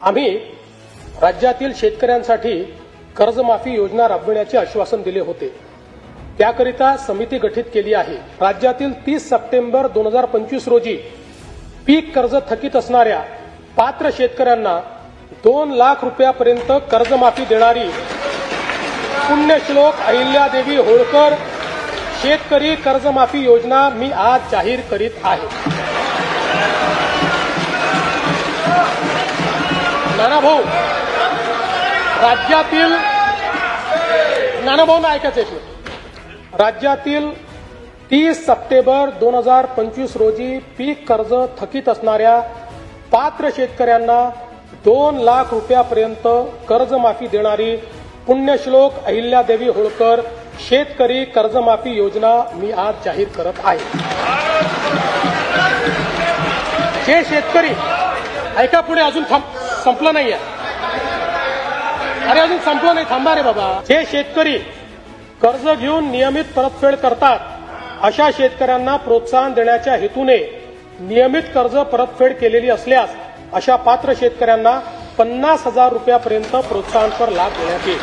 आम्ही राज्यातील शेतकऱ्यांसाठी कर्जमाफी योजना राबविण्याचे आश्वासन दिले होते। त्याकरिता समिती गठीत केली आहे। राज्यातील 30 सप्टेंबर 2025 रोजी पीक कर्ज थकीत असणाऱ्या पात्र शेतकऱ्यांना 2 लाख रुपयापर्यंत कर्जमाफी देणारी पुण्यश्लोक अहिल्यादेवी होळकर शेतकरी कर्जमाफी योजना मी आज जाहीर करीत आहे। नानाभाऊ, राज्यातील 30 सप्टेंबर 2025 रोजी पीक कर्ज थकीत असणाऱ्या पात्र शेतकऱ्यांना 2 लाख रुपयापर्यंत कर्जमाफी देणारी पुण्यश्लोक अहिल्यादेवी होळकर शेतकरी कर्जमाफी योजना मी आज जाहीर करत आहे। जे शेतकरी ऐका, पुढे अजून संपलं नाहीये। अरे अजून संपलं नाही, थांबा रे बाबा। जे शेतकरी कर्ज घेऊन नियमित परतफेड करतात अशा शेतकऱ्यांना प्रोत्साहन देण्याच्या हेतूने नियमित कर्ज परतफेड केलेली असल्यास अशा पात्र शेतकऱ्यांना 50,000 रुपयापर्यंत प्रोत्साहनपर लाभ देण्यात येईल।